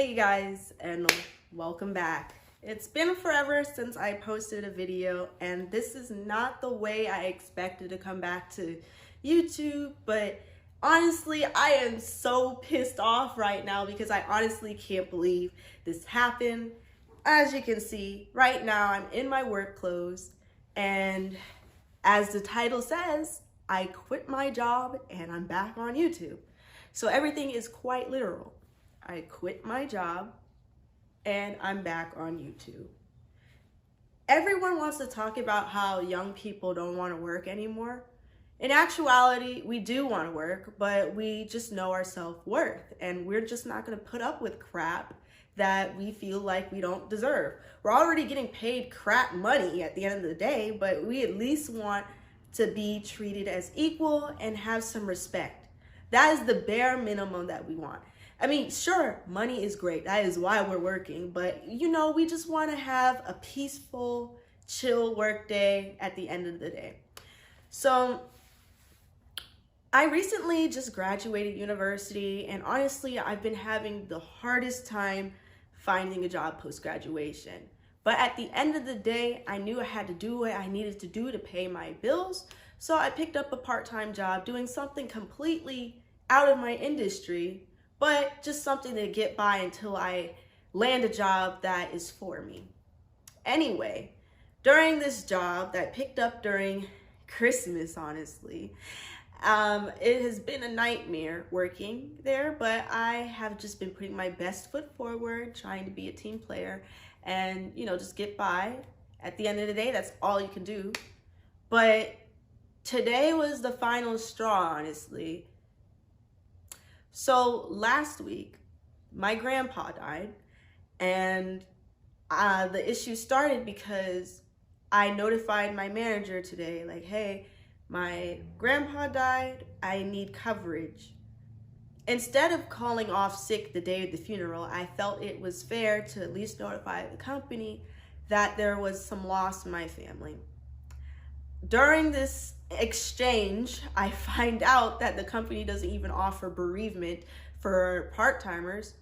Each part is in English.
Hey you guys, and welcome back. It's been forever since I posted a video, and this is not the way I expected to come back to YouTube, but honestly, I am so pissed off right now because I honestly can't believe this happened. As you can see, right now I'm in my work clothes, and as the title says, I quit my job and I'm back on YouTube. So everything is quite literal. I quit my job and I'm back on YouTube. Everyone wants to talk about how young people don't want to work anymore. In actuality, we do want to work, but we just know our self-worth, and we're just not going to put up with crap that we feel like we don't deserve. We're already getting paid crap money at the end of the day, but we at least want to be treated as equal and have some respect. That is the bare minimum that we want. I mean, sure, money is great. That is why we're working. But, we just want to have a peaceful, chill work day at the end of the day. So I recently just graduated university, and honestly, I've been having the hardest time finding a job post-graduation. But at the end of the day, I knew I had to do what I needed to do to pay my bills. So I picked up a part-time job doing something completely out of my industry, but just something to get by until I land a job that is for me. Anyway, during this job that I picked up during Christmas, honestly, it has been a nightmare working there, but I have just been putting my best foot forward, trying to be a team player and, just get by. At the end of the day, that's all you can do. But today was the final straw, honestly. So last week, my grandpa died, and the issue started because I notified my manager today, like, hey, my grandpa died, I need coverage. Instead of calling off sick the day of the funeral, I felt it was fair to at least notify the company that there was some loss in my family. During this exchange, I find out that the company doesn't even offer bereavement for part-timers.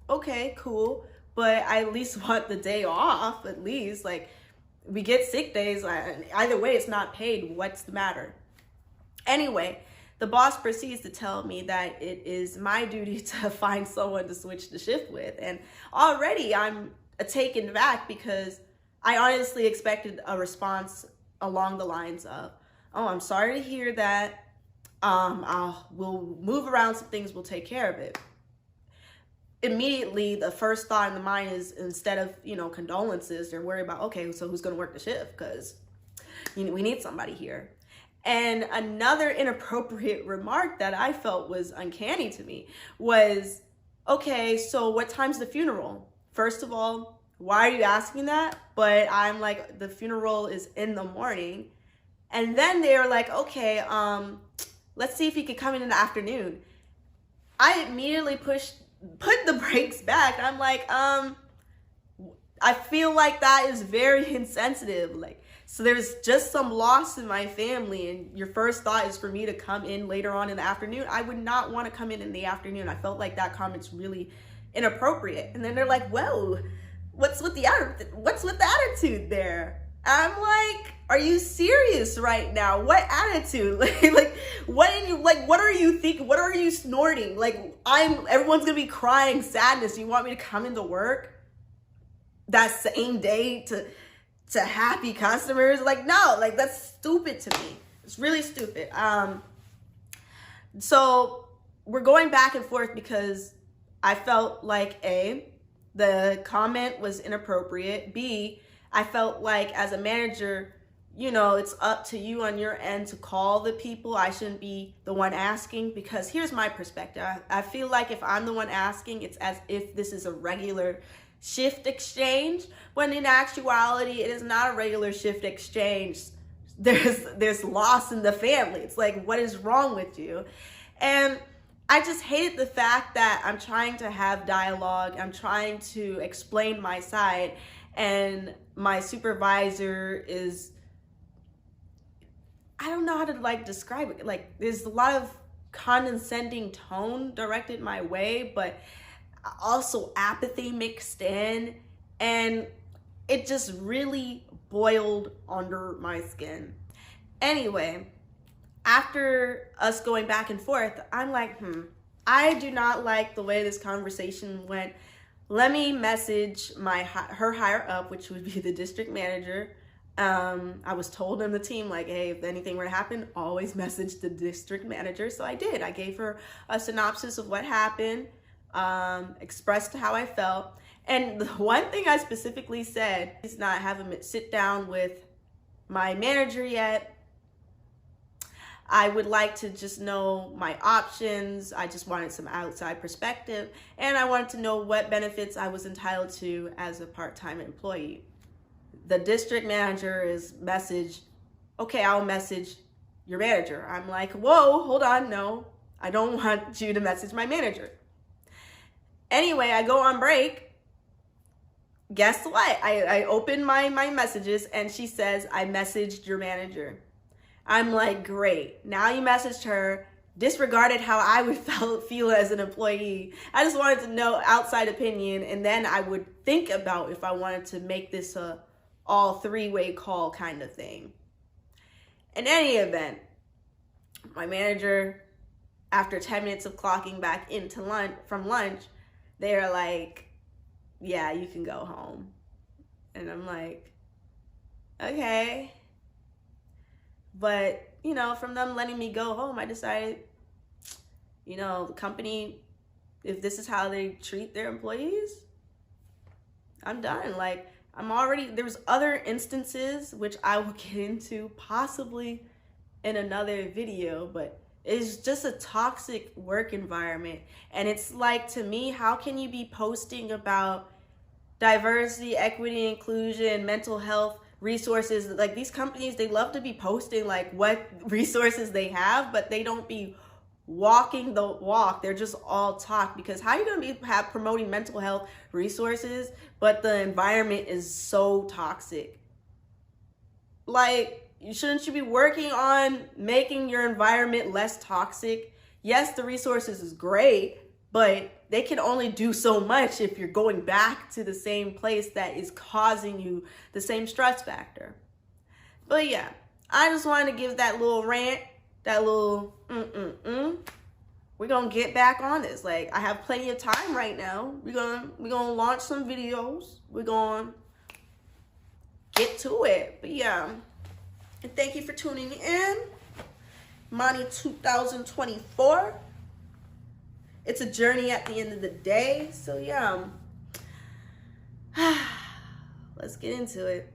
Okay, cool, but I at least want the day off, at least. Like, we get sick days, either way it's not paid. What's the matter? Anyway, the boss proceeds to tell me that it is my duty to find someone to switch the shift with, and already I'm taken back because I honestly expected a response along the lines of, oh, I'm sorry to hear that, we'll move around some things, we'll take care of it. Immediately, the first thought in the mind is, instead of, condolences, they're worried about, okay, so who's going to work the shift? Because we need somebody here. And another inappropriate remark that I felt was uncanny to me was, okay, so what time's the funeral? First of all, why are you asking that? But I'm like, the funeral is in the morning. And then they were like, okay, let's see if you could come in the afternoon. I immediately put the brakes back. I'm like, I feel like that is very insensitive. Like, so there's just some loss in my family, and your first thought is for me to come in later on in the afternoon. I would not want to come in the afternoon. I felt like that comment's really inappropriate. And then they're like, whoa, what's with the attitude there? I'm like, are you serious right now? What attitude? What are you thinking? What are you snorting? Like, everyone's gonna be crying sadness. You want me to come into work that same day to happy customers? Like, no, like, that's stupid to me. It's really stupid. So we're going back and forth because I felt like A, the comment was inappropriate. B, I felt like as a manager, it's up to you on your end to call the people. I shouldn't be the one asking, because here's my perspective. I feel like if I'm the one asking, it's as if this is a regular shift exchange, when in actuality, it is not a regular shift exchange. There's loss in the family. It's like, what is wrong with you? And I just hated the fact that I'm trying to have dialogue. I'm trying to explain my side, and my supervisor is, I don't know how to describe it. Like, there's a lot of condescending tone directed my way, but also apathy mixed in, and it just really boiled under my skin. Anyway, after us going back and forth, I'm like, I do not like the way this conversation went. Let me message her higher up, which would be the district manager. I was told on the team, like, hey, if anything were to happen, always message the district manager. So I did. I gave her a synopsis of what happened, expressed how I felt. And the one thing I specifically said is not having to sit down with my manager yet. I would like to just know my options. I just wanted some outside perspective. And I wanted to know what benefits I was entitled to as a part-time employee. The district manager is message, okay, I'll message your manager. I'm like, whoa, hold on, no, I don't want you to message my manager. Anyway, I go on break. Guess what? I open my messages and she says, I messaged your manager. I'm like, great. Now you messaged her, disregarded how I would feel as an employee. I just wanted to know outside opinion, and then I would think about if I wanted to make this a all three-way call kind of thing. In any event, my manager, after 10 minutes of clocking back into from lunch, they're like, yeah, you can go home. And I'm like, okay. But, you know, from them letting me go home, I decided, you know, the company, if this is how they treat their employees, I'm done. Like, there's other instances which I will get into possibly in another video, but it's just a toxic work environment. And it's like, to me, how can you be posting about diversity, equity, inclusion, mental health resources? Like, these companies, they love to be posting like what resources they have, but they don't be walking the walk. They're just all talk. Because how are you going to be promoting mental health resources, but the environment is so toxic? Like, shouldn't you be working on making your environment less toxic? Yes, the resources is great, but they can only do so much if you're going back to the same place that is causing you the same stress factor. But yeah, I just wanted to give that little rant, that little We're gonna get back on this. Like, I have plenty of time right now. We're gonna launch some videos. We're gonna get to it. But yeah, and thank you for tuning in. Money 2024. It's a journey at the end of the day. So yeah, let's get into it.